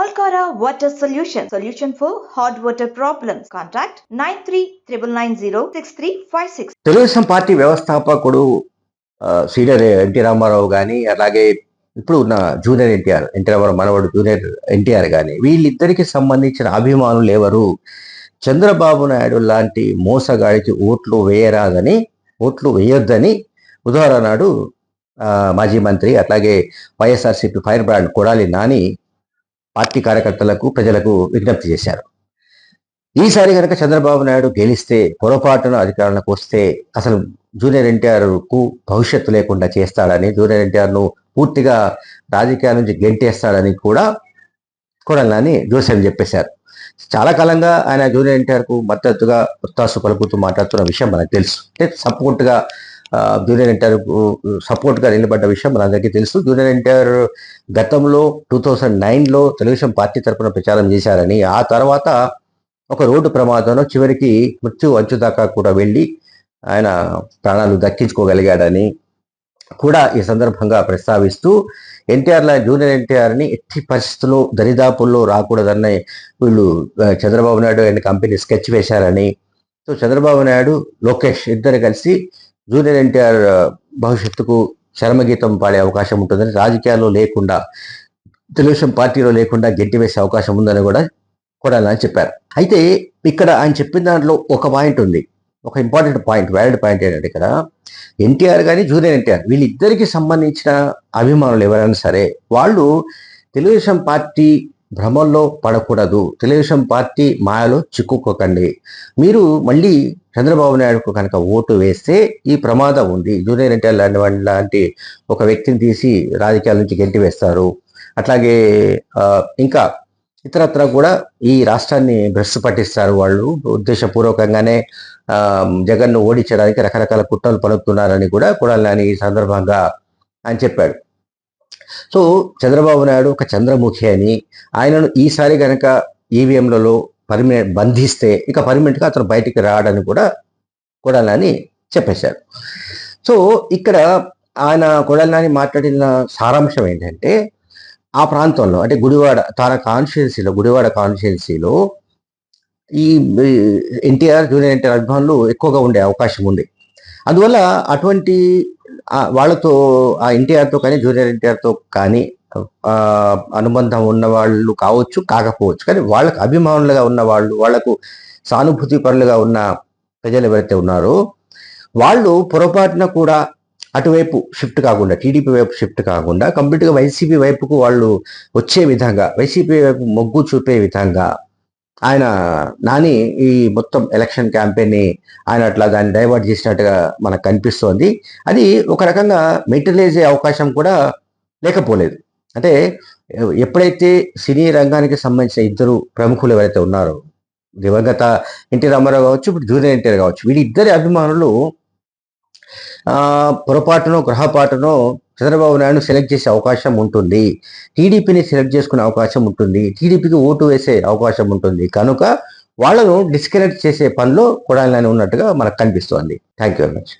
Alcara Water Solution for hot water problems. Contact 9399906356. Telugu Desam party వ్యవస్థాపకుడు senior NT Ramarao కానీ, అలాగే ఇప్పుడు ఉన్న జూనియర్ ఎన్టీ రామారావు మనవడు జూనియర్ ఎన్టీఆర్ కానీ, వీళ్ళిద్దరికి సంబంధించిన అభిమానులు ఎవరు? చంద్రబాబు నాయుడు లాంటి మోసగాడికి ఓట్లు వేయొద్దని బుధవారం నాడు మాజీ మంత్రి అట్లాగే YSRCP fire brand Kodali Nani party కార్యకర్తలకు, ప్రజలకు విజ్ఞప్తి చేశారు. ఈసారి కనుక చంద్రబాబు నాయుడు గెలిస్తే, పొరపాటున అధికారంలోకి వస్తే అసలు జూనియర్ ఎన్టీఆర్కు భవిష్యత్తు లేకుండా చేస్తాడని, జూనియర్ ఎన్టీఆర్ను పూర్తిగా రాజకీయాల నుంచి గెంటేస్తాడని కూడా కొడాలి నాని జోస్యం చెప్పేశారు. చాలా కాలంగా ఆయన జూనియర్ ఎన్టీఆర్కు మద్దతుగా ఒత్తాసు పలుకుతూ మాట్లాడుతున్న విషయం మనకు తెలుసు. అంటే సపోర్ట్గా జూనియర్ ఎన్టీఆర్ సపోర్ట్గా నిలబడ్డ విషయం మనందరికీ తెలుసు. జూనియర్ ఎన్టీఆర్ గతంలో 2009లో తెలుగుదేశం పార్టీ తరఫున ప్రచారం చేశారని, ఆ తర్వాత ఒక రోడ్డు ప్రమాదంలో చివరికి మృత్యు అంచు దాకా కూడా వెళ్ళి ఆయన ప్రాణాలు దక్కించుకోగలిగాడని కూడా ఈ సందర్భంగా ప్రస్తావిస్తూ, జూనియర్ ఎన్టీఆర్ని ఎట్టి పరిస్థితుల్లో దరిదాపుల్లో రాకూడదన్న వీళ్ళు Chandrababu Naidu and company sketch వేశారని, సో చంద్రబాబు నాయుడు, లోకేష్ ఇద్దరు కలిసి జూనియర్ ఎన్టీఆర్ భవిష్యత్తుకు చరమగీతం పాడే అవకాశం ఉంటుందని, రాజకీయాల్లో లేకుండా, తెలుగుదేశం పార్టీలో లేకుండా గెంటి వేసే అవకాశం ఉందని కూడా కొడాలని చెప్పారు. అయితే ఇక్కడ ఆయన చెప్పిన దాంట్లో ఒక పాయింట్ ఉంది, ఒక ఇంపార్టెంట్ పాయింట్, వ్యాలిడ్ పాయింట్ ఏంటంటే, ఇక్కడ ఎన్టీఆర్ కానీ జూనియర్ ఎన్టీఆర్ వీళ్ళిద్దరికి సంబంధించిన అభిమానులు ఎవరైనా సరే వాళ్ళు తెలుగుదేశం పార్టీ భ్రమంలో పడకూడదు, తెలుగుదేశం పార్టీ మాయలో చిక్కుకోకండి. మీరు మళ్ళీ చంద్రబాబు నాయుడుకు కనుక ఓటు వేస్తే ఈ ప్రమాదం ఉంది, జూనియర్ ఎన్టీఆర్ లాంటి ఒక వ్యక్తిని తీసి రాజకీయాల నుంచి గెంటి వేస్తారు. అట్లాగే ఇంకా ఇతరత్ర కూడా ఈ రాష్ట్రాన్ని భ్రష్టు పట్టిస్తారు. వాళ్ళు ఉద్దేశపూర్వకంగానే జగన్ను ఓడించడానికి రకరకాల కుట్రలు పలుకుతున్నారని కూడా కొడాలని ఈ సందర్భంగా ఆయన చెప్పాడు. సో చంద్రబాబు నాయుడు ఒక చంద్రముఖి అని, ఆయనను ఈసారి కనుక ఈవీఎంలలో బంధిస్తే ఇక పర్మనెంట్గా అతను బయటికి రావడని కూడా కొడాలని చెప్పేశారు. సో ఇక్కడ ఆయన కొడాలని మాట్లాడిన సారాంశం ఏంటంటే, ఆ ప్రాంతంలో అంటే గుడివాడ కాన్స్టిట్యున్సీలో ఈ ఎన్టీఆర్ జూనియర్ ఎన్టీఆర్ అభిమానులు ఎక్కువగా ఉండే అవకాశం ఉంది. అందువల్ల అటువంటి వాళ్ళతో, ఆ ఎన్టీఆర్తో కానీ జూనియర్ ఎన్టీఆర్తో కానీ అనుబంధం ఉన్న వాళ్ళు కావచ్చు, కాకపోవచ్చు, కానీ వాళ్ళకు అభిమానులుగా ఉన్న వాళ్ళు, వాళ్లకు సానుభూతి పరులుగా ఉన్న ప్రజలు ఎవరైతే ఉన్నారో వాళ్ళు పొరపాటున కూడా అటువైపు షిఫ్ట్ కాకుండా, టీడీపీ వైపు షిఫ్ట్ కాకుండా కంప్లీట్గా వైసీపీ వైపుకు వాళ్ళు వచ్చే విధంగా, వైసీపీ వైపు మొగ్గు చూపే విధంగా ఆయన నాని ఈ మొత్తం ఎలక్షన్ క్యాంపెయిన్ని ఆయన అట్లా దాన్ని డైవర్ట్ చేసినట్టుగా మనకు కనిపిస్తోంది. అది ఒక రకంగా మెయింటైన్ అవకాశం కూడా లేకపోలేదు. అంటే ఎప్పుడైతే సినీ రంగానికి సంబంధించిన ఇద్దరు ప్రముఖులు ఎవరైతే ఉన్నారో, దివంగత ఎన్టీ రామారావు కావచ్చు, ఇప్పుడు జూనియర్ ఎన్టీఆర్ కావచ్చు, వీళ్ళిద్దరి అభిమానులు పొరపాటునో గ్రహపాటునో చంద్రబాబు నాయుడు సెలెక్ట్ చేసే అవకాశం ఉంటుంది, టీడీపీని సెలెక్ట్ చేసుకునే అవకాశం ఉంటుంది, టీడీపీకి ఓటు వేసే అవకాశం ఉంటుంది. కనుక వాళ్ళను డిస్కనెక్ట్ చేసే పనిలో కొడాలని ఉన్నట్టుగా మనకు కనిపిస్తోంది. Thank you very much.